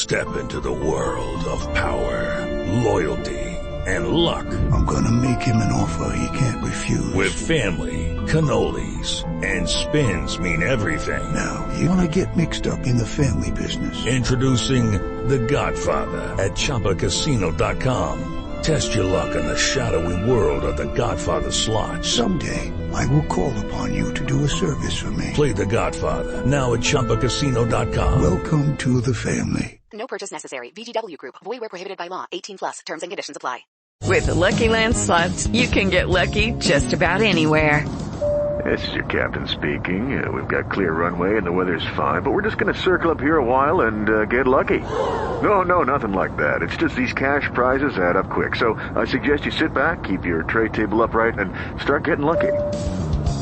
Step into the world of power, loyalty, and luck. I'm gonna make him an offer he can't refuse. With family, cannolis, and spins mean everything. Now, you wanna get mixed up in the family business. Introducing The Godfather at ChumbaCasino.com. Test your luck in the shadowy world of The Godfather slot. Someday, I will call upon you to do a service for me. Play The Godfather now at ChumbaCasino.com. Welcome to the family. No purchase necessary. VGW Group. Void where prohibited by law. 18 plus. Terms and conditions apply. With the Lucky Land Slots, you can get lucky just about anywhere. This is your captain speaking. We've got clear runway and the weather's fine, but we're just going to circle up here a while and get lucky. No, nothing like that. It's just these cash prizes add up quick. So I suggest you sit back, keep your tray table upright, and start getting lucky.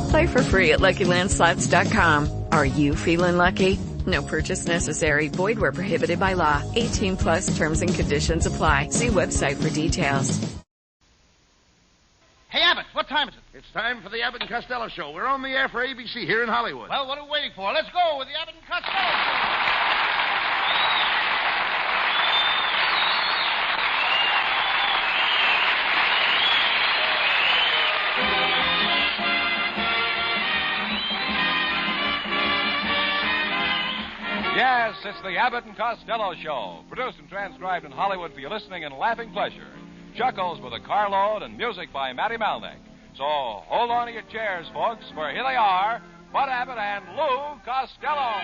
Play for free at LuckyLandSlots.com. Are you feeling lucky? No purchase necessary. Void where prohibited by law. 18 plus terms and conditions apply. See website for details. Hey, Abbott, what time is it? It's time for the Abbott and Costello Show. We're on the air for ABC here in Hollywood. Well, what are we waiting for? Let's go with the Abbott and Costello Show. Yes, it's the Abbott and Costello Show, produced and transcribed in Hollywood for your listening and laughing pleasure. Chuckles with a carload and music by Matty Malnick. So hold on to your chairs, folks, for here they are, Bud Abbott and Lou Costello.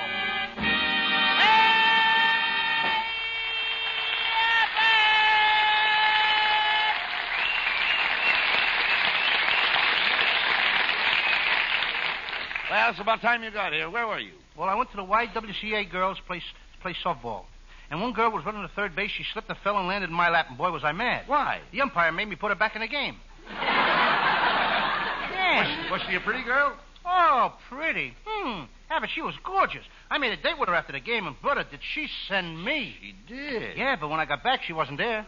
Well, it's about time you got here. Where were you? Well, I went to the YWCA girls' play softball. And one girl was running to third base. She slipped and fell and landed in my lap, and boy, was I mad. Why? The umpire made me put her back in the game. Yeah. Was she a pretty girl? Oh, pretty. Yeah, but she was gorgeous. I made a date with her after the game, and brother, did she send me. She did. Yeah, but when I got back, she wasn't there.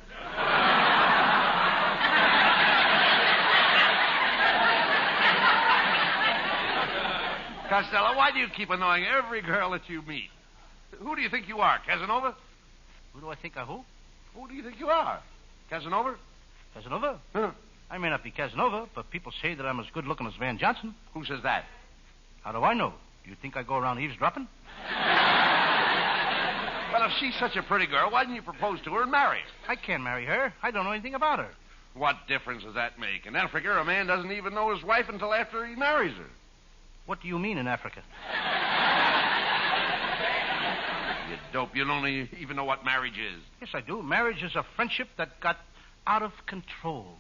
Costello, why do you keep annoying every girl that you meet? Who do you think you are, Casanova? Who do I think of who? Who do you think you are? Casanova? Casanova? Huh. I may not be Casanova, but people say that I'm as good looking as Van Johnson. Who says that? How do I know? Do you think I go around eavesdropping? Well, if she's such a pretty girl, why didn't you propose to her and marry her? I can't marry her. I don't know anything about her. What difference does that make? In Africa, a man doesn't even know his wife until after he marries her. What do you mean in Africa? You dope. You don't even know what marriage is. Yes, I do. Marriage is a friendship that got out of control.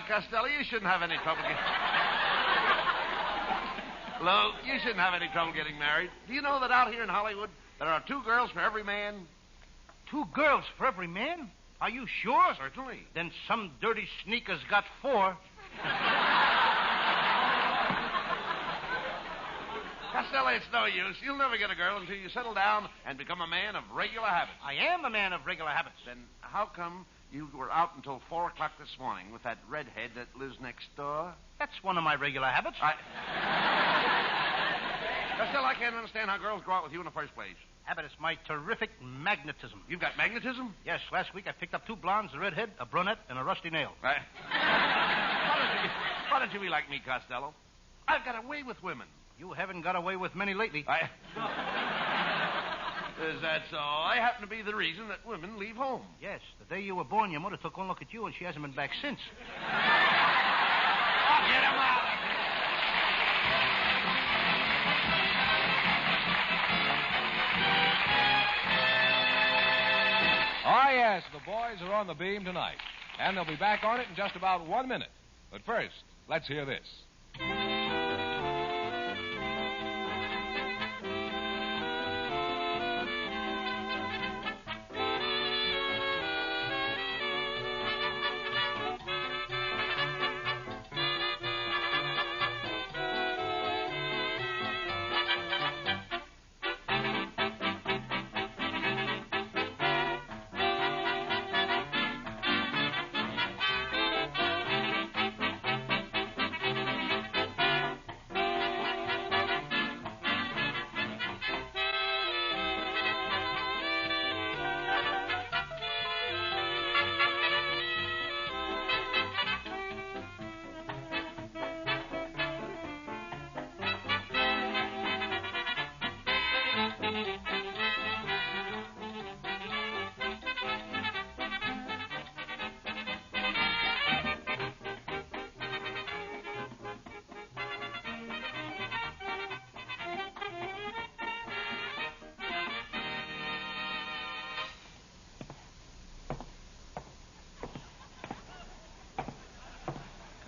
Costello, you shouldn't have any trouble Lou, you shouldn't have any trouble getting married. Do you know that out here in Hollywood, there are 2 girls for every man? 2 girls for every man? Are you sure? Certainly. Then some dirty sneakers got 4. Costello, it's no use. You'll never get a girl until you settle down and become a man of regular habits. I am a man of regular habits. Then how come you were out until 4 o'clock this morning with that redhead that lives next door? That's one of my regular habits. Costello, I can't understand how girls go out with you in the first place. Abbott, it's my terrific magnetism. You've got magnetism? Yes, last week I picked up 2 blondes, a redhead, a brunette, and a rusty nail. Why don't you be like me, Costello? I've got away with women. You haven't got away with many lately. Is that so? I happen to be the reason that women leave home. Yes, the day you were born, your mother took one look at you, and she hasn't been back since. Oh, get him out of here. Ah, yes, the boys are on the beam tonight. And they'll be back on it in just about 1 minute. But first, let's hear this.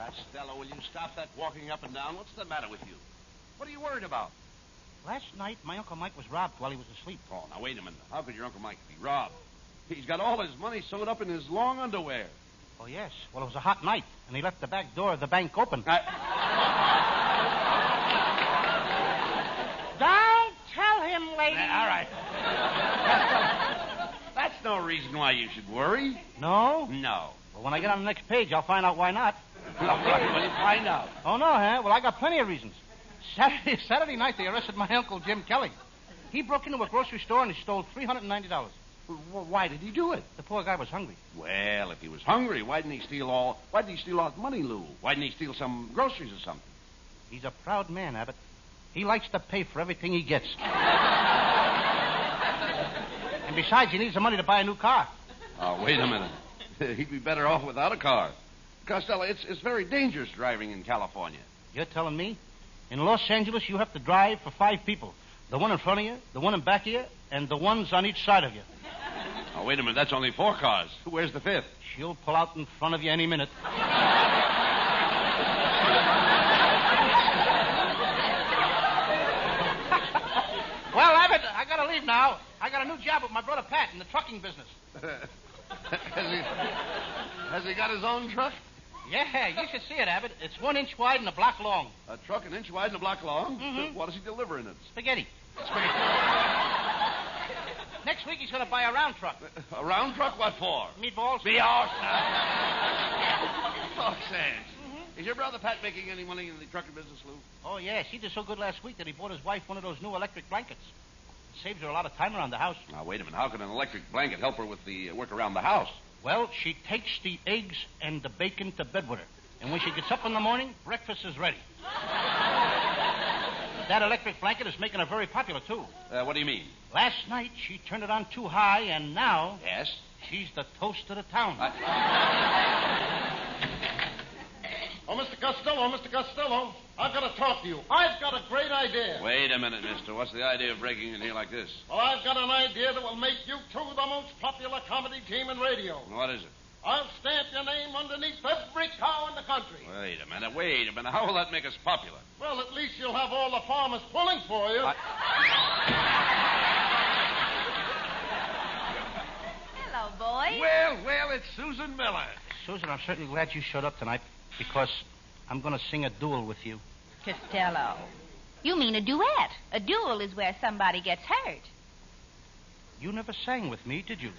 Costello, will you stop that walking up and down? What's the matter with you? What are you worried about? Last night, my Uncle Mike was robbed while he was asleep. Oh, now, wait a minute. How could your Uncle Mike be robbed? He's got all his money sewed up in his long underwear. Oh, yes. Well, it was a hot night, and he left the back door of the bank open. Don't tell him, lady. All right. That's no reason why you should worry. No? No. Well, when I get on the next page, I'll find out why not. Well, you find out. Oh, no, huh? Well, I got plenty of reasons. Saturday night, they arrested my Uncle Jim Kelly. He broke into a grocery store and he stole $390. Well, why did he do it? The poor guy was hungry. Well, if he was hungry, why didn't he steal all the money, Lou? Why didn't he steal some groceries or something? He's a proud man, Abbott. He likes to pay for everything he gets. And besides, he needs the money to buy a new car. Oh, wait a minute. He'd be better off without a car. Costello, it's very dangerous driving in California. You're telling me? In Los Angeles, you have to drive for 5 people. The one in front of you, the one in back of you, and the ones on each side of you. Oh, wait a minute. That's only 4 cars. Where's the 5th? She'll pull out in front of you any minute. Well, Abbott, I gotta leave now. I got a new job with my brother Pat in the trucking business. Has he got his own truck? Yeah, you should see it, Abbott. It's 1 inch wide and a block long. A truck an inch wide and a block long? Mm-hmm. What does he deliver in it? Spaghetti. Next week, he's going to buy a round truck. A round truck? What for? Meatballs. Talk sense. Is your brother Pat making any money in the trucking business, Lou? Oh, yes. He did so good last week that he bought his wife one of those new electric blankets. It saves her a lot of time around the house. Now, wait a minute. How can an electric blanket help her with the work around the house? Well, she takes the eggs and the bacon to bed with her. And when she gets up in the morning, breakfast is ready. That electric blanket is making her very popular, too. What do you mean? Last night, she turned it on too high, and now... Yes? She's the toast of the town. Oh, Mr. Costello, I've got to talk to you. I've got a great idea. Wait a minute, mister. What's the idea of breaking in here like this? Well, I've got an idea that will make you two the most popular comedy team in radio. What is it? I'll stamp your name underneath every cow in the country. Wait a minute. How will that make us popular? Well, at least you'll have all the farmers pulling for you. Hello, boys. Well, it's Susan Miller. Susan, I'm certainly glad you showed up tonight because I'm going to sing a duel with you. Costello. You mean a duet. A duel is where somebody gets hurt. You never sang with me, did you?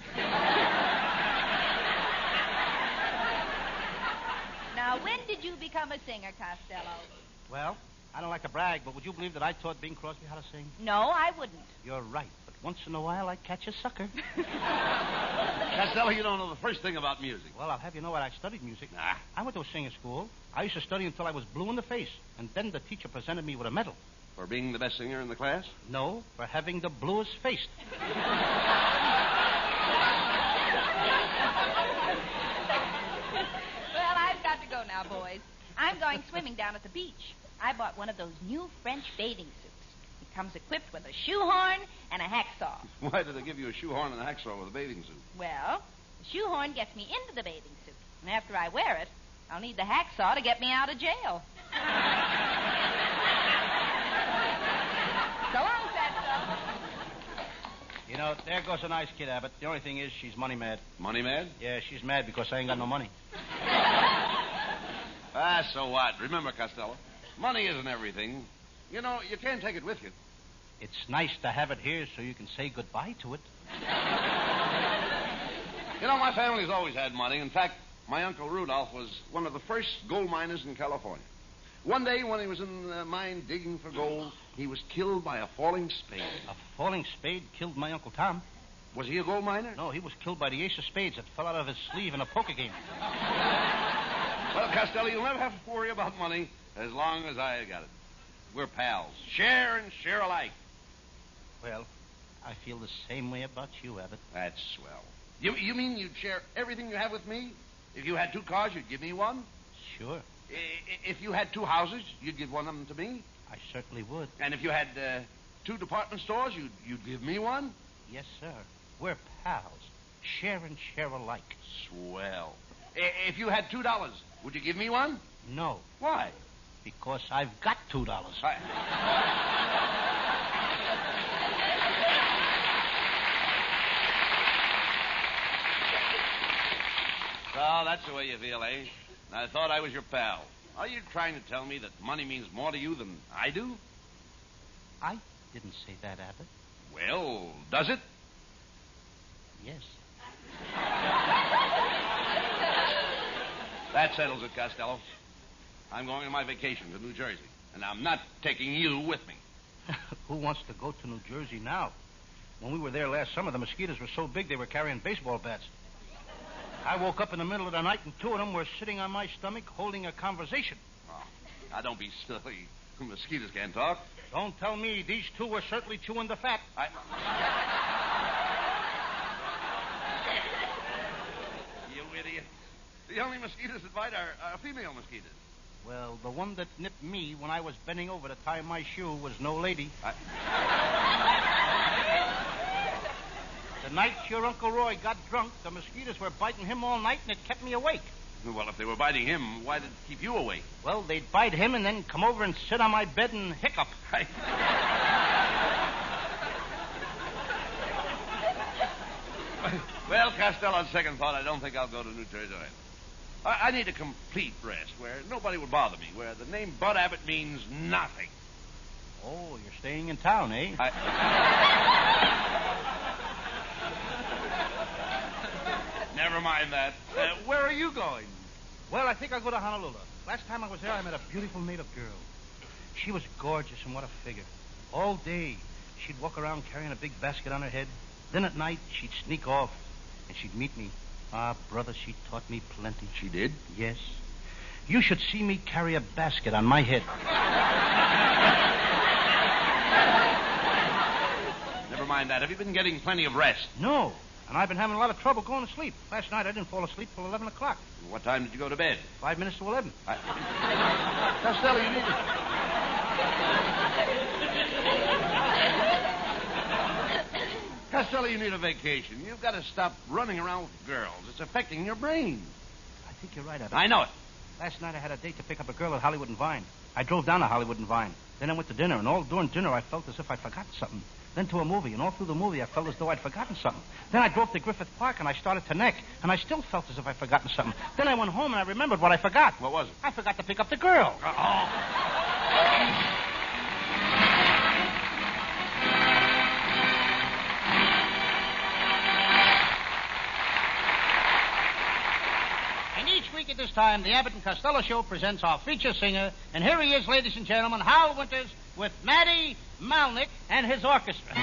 Now, when did you become a singer, Costello? Well, I don't like to brag, but would you believe that I taught Bing Crosby how to sing? No, I wouldn't. You're right, but once in a while I catch a sucker. Costello, you don't know the first thing about music. Well, I'll have you know what I studied music. Nah. I went to a singing school. I used to study until I was blue in the face, and then the teacher presented me with a medal. For being the best singer in the class? No, for having the bluest face. Well, I've got to go now, boys. I'm going swimming down at the beach. I bought one of those new French bathing suits. It comes equipped with a shoehorn and a hacksaw. Why did they give you a shoehorn and a hacksaw with a bathing suit? Well, the shoehorn gets me into the bathing suit. And after I wear it, I'll need the hacksaw to get me out of jail. So long, Fatso. You know, there goes a nice kid, Abbott. The only thing is she's money mad. Money mad? Yeah, she's mad because I ain't got no money. So what? Remember, Costello, money isn't everything. You know, you can't take it with you. It's nice to have it here so you can say goodbye to it. You know, my family's always had money. In fact, my Uncle Rudolph was one of the first gold miners in California. One day when he was in the mine digging for gold, he was killed by a falling spade. A falling spade killed my Uncle Tom. Was he a gold miner? No, he was killed by the ace of spades that fell out of his sleeve in a poker game. Well, Costello, you'll never have to worry about money as long as I got it. We're pals. Share and share alike. Well, I feel the same way about you, Abbott. That's swell. You mean you'd share everything you have with me? If you had 2 cars, you'd give me one? Sure. If you had 2 houses, you'd give one of them to me? I certainly would. And if you had 2 department stores, you'd give me one? Yes, sir. We're pals. Share and share alike. Swell. If you had $2, would you give me one? No. Why? Because I've got $2. So that's the way you feel, eh? I thought I was your pal. Are you trying to tell me that money means more to you than I do? I didn't say that, Abbott. Well, does it? Yes. That settles it, Costello. I'm going on my vacation to New Jersey, and I'm not taking you with me. Who wants to go to New Jersey now? When we were there last summer, the mosquitoes were so big they were carrying baseball bats. I woke up in the middle of the night, and two of them were sitting on my stomach holding a conversation. Oh, now, don't be silly. Mosquitoes can't talk. Don't tell me. These two were certainly chewing the fat. You idiot. The only mosquitoes that bite are female mosquitoes. Well, the one that nipped me when I was bending over to tie my shoe was no lady. The night your Uncle Roy got drunk, the mosquitoes were biting him all night, and it kept me awake. Well, if they were biting him, why did it keep you awake? Well, they'd bite him and then come over and sit on my bed and hiccup. Well, Costello, on second thought, I don't think I'll go to New Jersey. I need a complete rest where nobody would bother me, where the name Bud Abbott means nothing. Oh, you're staying in town, eh? Never mind that. Where are you going? Well, I think I'll go to Honolulu. Last time I was there, I met a beautiful native girl. She was gorgeous, and what a figure. All day, she'd walk around carrying a big basket on her head. Then at night, she'd sneak off, and she'd meet me. Ah, brother, she taught me plenty. She did? Yes. You should see me carry a basket on my head. Never mind that. Have you been getting plenty of rest? No. And I've been having a lot of trouble going to sleep. Last night I didn't fall asleep till 11 o'clock. What time did you go to bed? 5 minutes to 11. Costello, you need to... Costello, you need a vacation. You've got to stop running around with girls. It's affecting your brain. I think you're right, Abbott. I know it. Last night I had a date to pick up a girl at Hollywood and Vine. I drove down to Hollywood and Vine. Then I went to dinner, and all during dinner I felt as if I'd forgotten something. Then to a movie, and all through the movie I felt as though I'd forgotten something. Then I drove to Griffith Park, and I started to neck, and I still felt as if I'd forgotten something. Then I went home, and I remembered what I forgot. What was it? I forgot to pick up the girl. And each week at this time, the Abbott and Costello Show presents our feature singer, and here he is, ladies and gentlemen, Hal Winters with Matty Malnick and his orchestra.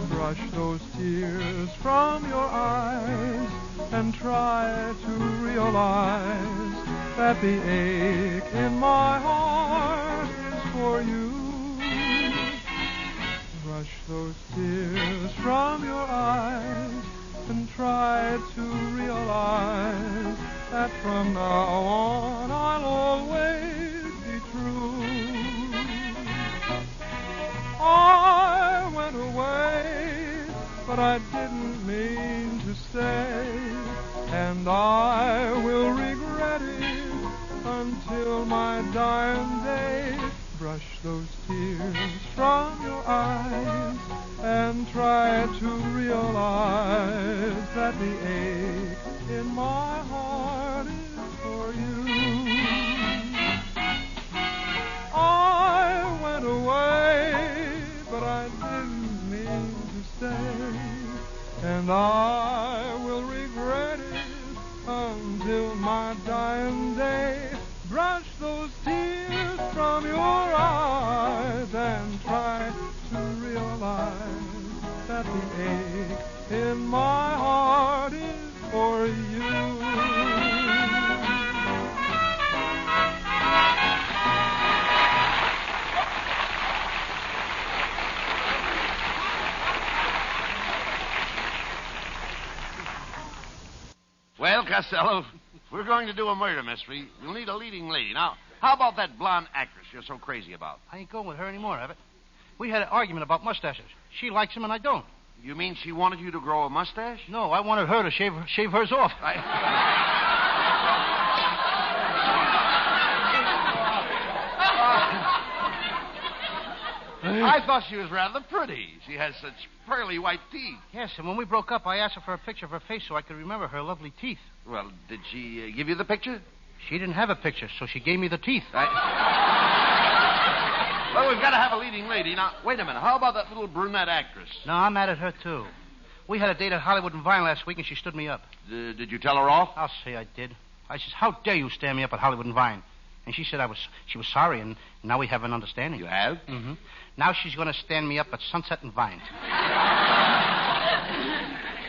Brush those tears from your eyes and try to realize that the ache in my heart is for you. Brush those tears from your eyes and try to realize that from now on I'll always be true. I went away, but I didn't mean to stay, and I will regret it until my dying day. Brush those tears from your eyes and try to realize that the ache in my heart is for you. I went away, but I didn't mean to stay, and I will regret it until my dying day. Brush those tears from your eyes and try to realize that the ache in my heart is for you. Well, Costello, we're going to do a murder mystery. We'll need a leading lady. Now, how about that blonde actress you're so crazy about? I ain't going with her anymore, Abbott. We had an argument about mustaches. She likes them and I don't. You mean she wanted you to grow a mustache? No, I wanted her to shave hers off. I thought she was rather pretty. She has such pearly white teeth. Yes, and when we broke up, I asked her for a picture of her face so I could remember her lovely teeth. Well, did she give you the picture? She didn't have a picture, so she gave me the teeth. Well, we've got to have a leading lady. Now, wait a minute. How about that little brunette actress? No, I'm mad at her, too. We had a date at Hollywood and Vine last week, and she stood me up. Did you tell her off? I'll say I did. I says, how dare you stand me up at Hollywood and Vine? And she said she was sorry, and now we have an understanding. You have? Mm-hmm. Now she's going to stand me up at Sunset and Vine.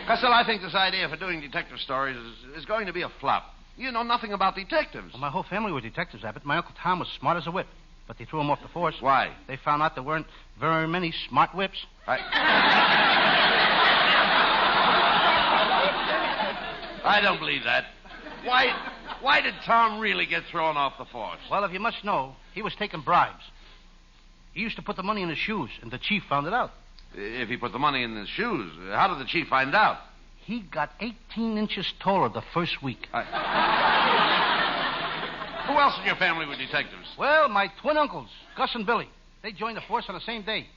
Costello, I think this idea for doing detective stories is going to be a flop. You know nothing about detectives. Well, my whole family were detectives, Abbott. My Uncle Tom was smart as a whip, but they threw him off the force. Why? They found out there weren't very many smart whips. I don't believe that. Why did Tom really get thrown off the force? Well, if you must know, he was taking bribes. He used to put the money in his shoes, and the chief found it out. If he put the money in his shoes, how did the chief find out? He got 18 inches taller the first week. Who else in your family were detectives? Well, my twin uncles, Gus and Billy. They joined the force on the same day.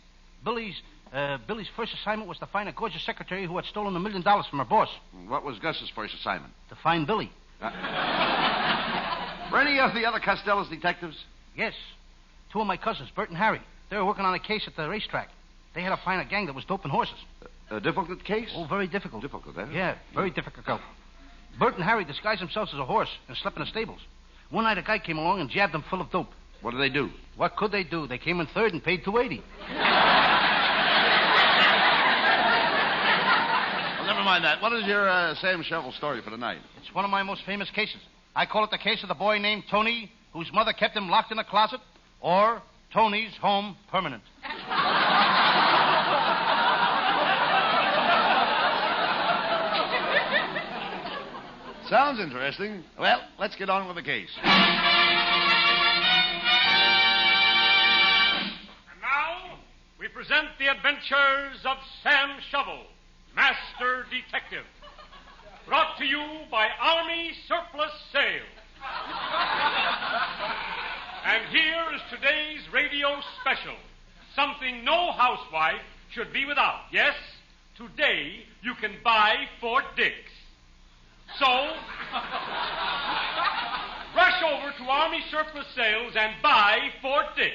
Billy's first assignment was to find a gorgeous secretary who had stolen $1 million from her boss. What was Gus's first assignment? To find Billy. Were any of the other Costello's detectives? Yes. Two of my cousins, Bert and Harry. They were working on a case at the racetrack. They had to find a gang that was doping horses. A difficult case? Oh, very difficult. Difficult, eh? Yeah, very difficult. Bert and Harry disguised themselves as a horse and slept in the stables. One night a guy came along and jabbed them full of dope. What did they do? What could they do? They came in third and paid $280. Well, never mind that. What is your Sam Shovel story for tonight? It's one of my most famous cases. I call it the case of the boy named Tony, whose mother kept him locked in a closet, or Tony's Home Permanent. Sounds interesting. Well, let's get on with the case. And now, we present the adventures of Sam Shovel, Master Detective. Brought to you by Army Surplus Sale. And here is today's radio special. Something no housewife should be without. Yes, today you can buy Fort Dix. So, rush over to Army Surplus Sales and buy Fort Dix.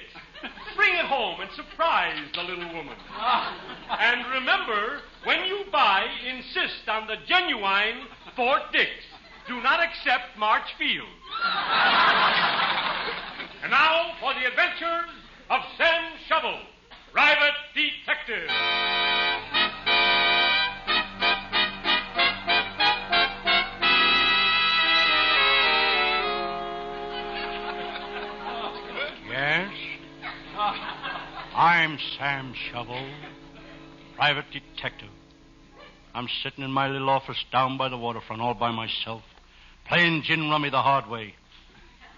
Bring it home and surprise the little woman. And remember, when you buy, insist on the genuine Fort Dix. Do not accept March Field. And now for the adventures of Sam Shovel, Private Detective. Yes? I'm Sam Shovel, private detective. I'm sitting in my little office down by the waterfront all by myself, playing gin rummy the hard way.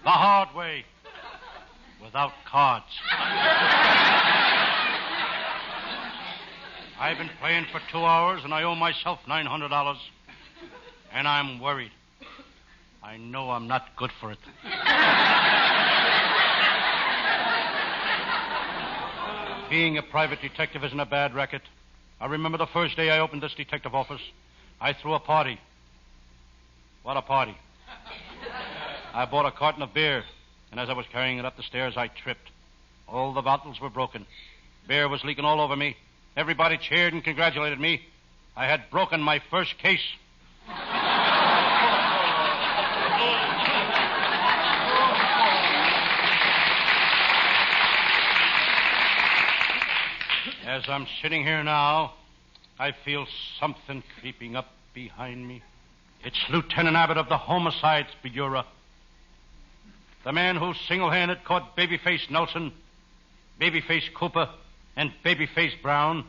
The hard way. Without cards. I've been playing for 2 hours, and I owe myself $900. And I'm worried. I know I'm not good for it. Being a private detective isn't a bad racket. I remember the first day I opened this detective office. I threw a party. What a party. I bought a carton of beer, and as I was carrying it up the stairs, I tripped. All the bottles were broken. Beer was leaking all over me. Everybody cheered and congratulated me. I had broken my first case. As I'm sitting here now, I feel something creeping up behind me. It's Lieutenant Abbott of the Homicides Bureau. The man who single-handed caught Babyface Nelson, Babyface Cooper, and Babyface Brown,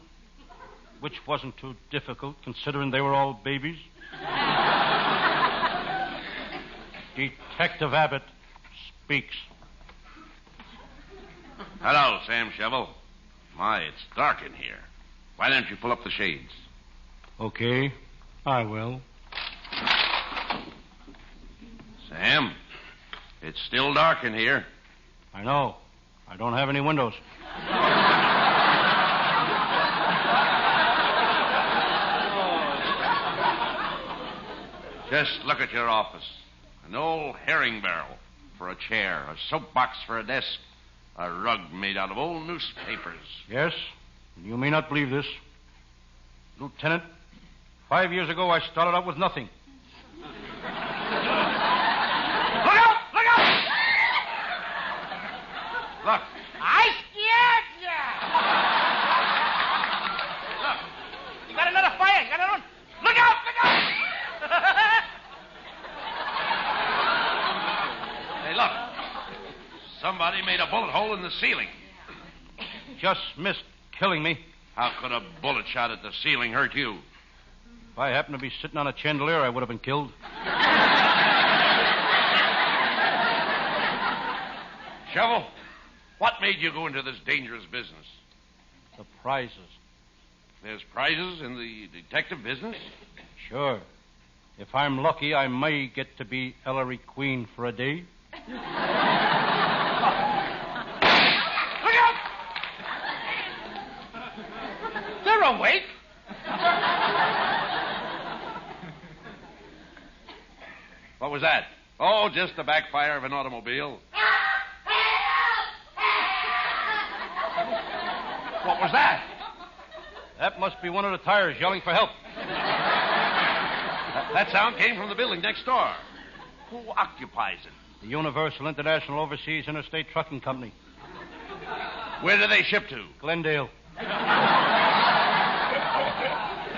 which wasn't too difficult considering they were all babies. Detective Abbott speaks. Hello, Sam Shovel. My, it's dark in here. Why don't you pull up the shades? Okay, I will. Sam, it's still dark in here. I know. I don't have any windows. Just look at your office. An old herring barrel for a chair, a soapbox for a desk, a rug made out of old newspapers. Yes, you may not believe this. Lieutenant, 5 years ago I started out with nothing. Look out! Look out! Look. I scared you! Look. You got another fire. You got another one. Look out! Look out! Hey, look. Somebody made a bullet hole in the ceiling. Just missed killing me. How could a bullet shot at the ceiling hurt you? If I happened to be sitting on a chandelier, I would have been killed. Shovel, what made you go into this dangerous business? The prizes. There's prizes in the detective business? Sure. If I'm lucky, I may get to be Ellery Queen for a day. Look out! They're awake. What was that? Oh, just the backfire of an automobile. What was that? That must be one of the tires yelling for help. That sound came from the building next door. Who occupies it? The Universal International Overseas Interstate Trucking Company. Where do they ship to? Glendale.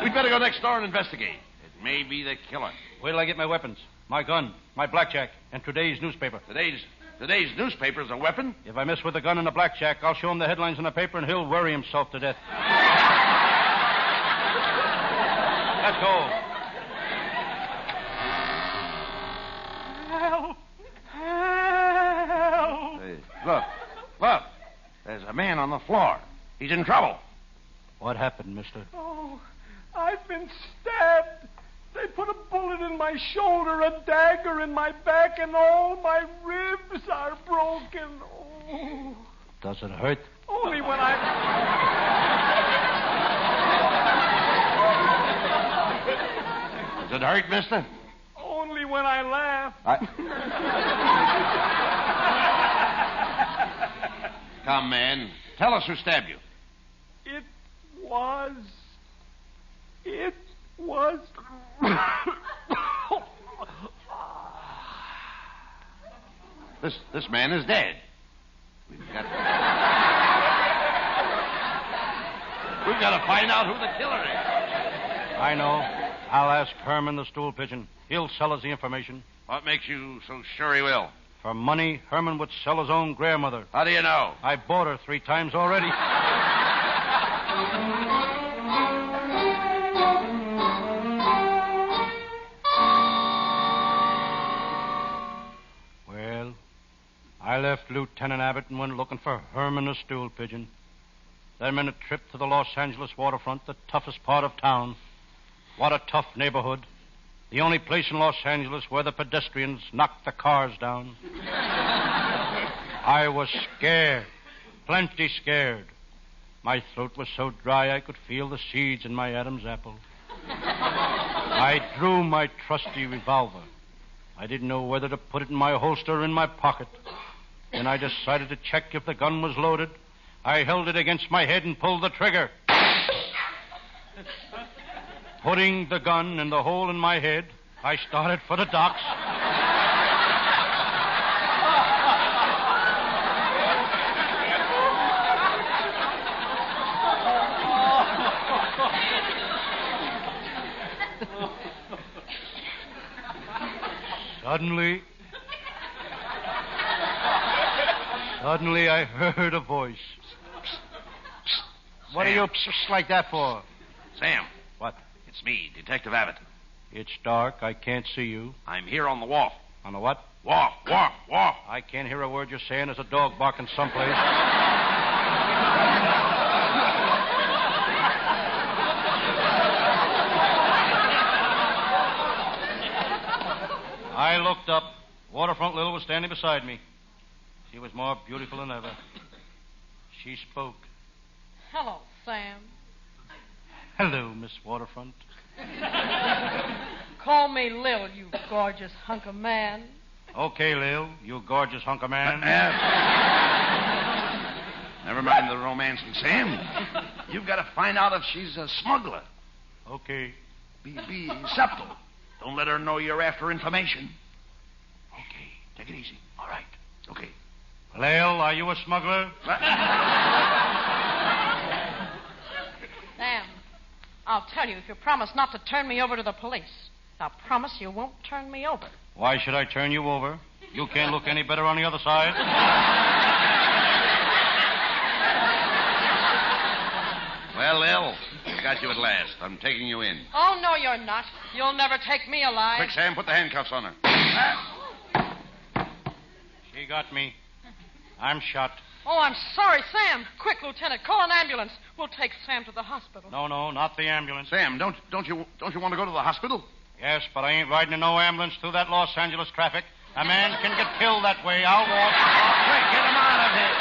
We'd better go next door and investigate. It may be the killer. Wait till I get my weapons. My gun, my blackjack, and today's newspaper. Today's newspaper's a weapon? If I mess with the gun and the blackjack, I'll show him the headlines in the paper and he'll worry himself to death. Let's go. Help! Help! Hey, look. There's a man on the floor. He's in trouble. What happened, mister? Oh, I've been stabbed. They put a bullet in my shoulder, a dagger in my back, and all my ribs are broken. Oh. Does it hurt? Only when I... Does it hurt, mister? Only when I laugh. Come, man. Tell us who stabbed you. It was... This man is dead. We've got to find out who the killer is. I know. I'll ask Herman the stool pigeon. He'll sell us the information. What makes you so sure he will? For money, Herman would sell his own grandmother. How do you know? I bought her 3 times already. Well, I left Lieutenant Abbott and went looking for Herman the stool pigeon. That meant a trip to the Los Angeles waterfront, the toughest part of town. What a tough neighborhood. The only place in Los Angeles where the pedestrians knock the cars down. I was scared, plenty scared. My throat was so dry I could feel the seeds in my Adam's apple. I drew my trusty revolver. I didn't know whether to put it in my holster or in my pocket. Then I decided to check if the gun was loaded. I held it against my head and pulled the trigger. Putting the gun in the hole in my head, I started for the docks. Suddenly, I heard a voice. What are you like that for? Sam. What? It's me, Detective Abbott. It's dark. I can't see you. I'm here on the wharf. On the what? Wharf. I can't hear a word you're saying. There's a dog barking someplace. I looked up. Waterfront Lil was standing beside me. She was more beautiful than ever. She spoke. Hello, Sam. Hello, Miss Waterfront. Call me Lil, you gorgeous hunk of man. Okay, Lil, you gorgeous hunk of man. Never mind the romancing, Sam. You've got to find out if she's a smuggler. Okay. Be subtle. Don't let her know you're after information. Okay, take it easy. All right. Okay. Lil, are you a smuggler? Sam, I'll tell you if you promise not to turn me over to the police. Now promise you won't turn me over. Why should I turn you over? You can't look any better on the other side. Well, Lil, got you at last. I'm taking you in. Oh, no, you're not. You'll never take me alive. Quick, Sam, put the handcuffs on her. She got me. I'm shot. Oh, I'm sorry, Sam. Quick, Lieutenant, call an ambulance. We'll take Sam to the hospital. No, not the ambulance. Sam, don't you want to go to the hospital? Yes, but I ain't riding in no ambulance through that Los Angeles traffic. A man can get killed that way. I'll walk. Quick, get him out of here.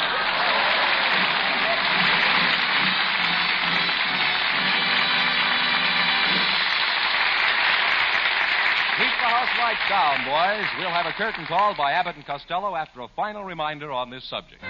Keep the house lights down, boys. We'll have a curtain call by Abbott and Costello after a final reminder on this subject.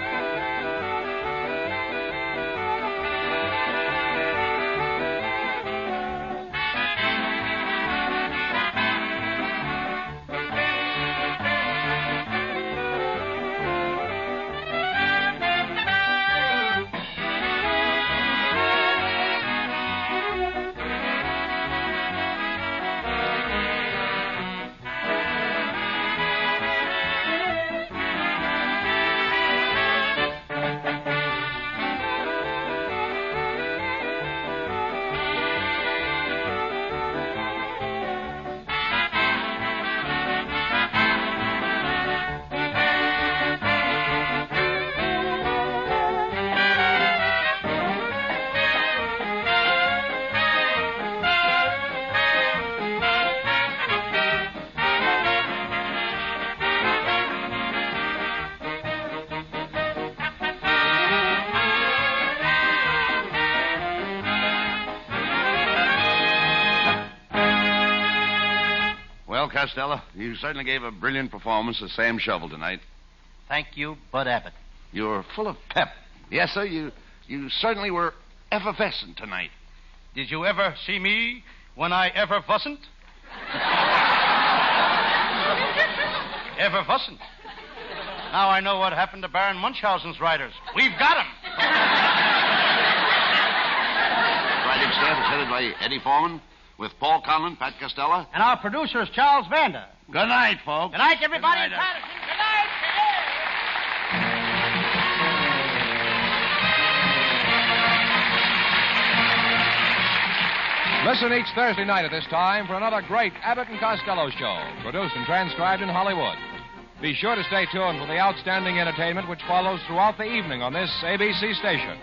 Well, Costello, you certainly gave a brilliant performance as Sam Shovel tonight. Thank you, Bud Abbott. You're full of pep. Yes, sir, you certainly were effervescent tonight. Did you ever see me when I ever wasn't? Ever wasn't. Now I know what happened to Baron Munchausen's riders. We've got them. Writing staff is headed by Eddie Foreman, with Paul Conlon, Pat Costello. And our producer is Charles Vander. Good night, folks. Good night, everybody. Good night, Good night. Listen each Thursday night at this time for another great Abbott and Costello show, produced and transcribed in Hollywood. Be sure to stay tuned for the outstanding entertainment which follows throughout the evening on this ABC station.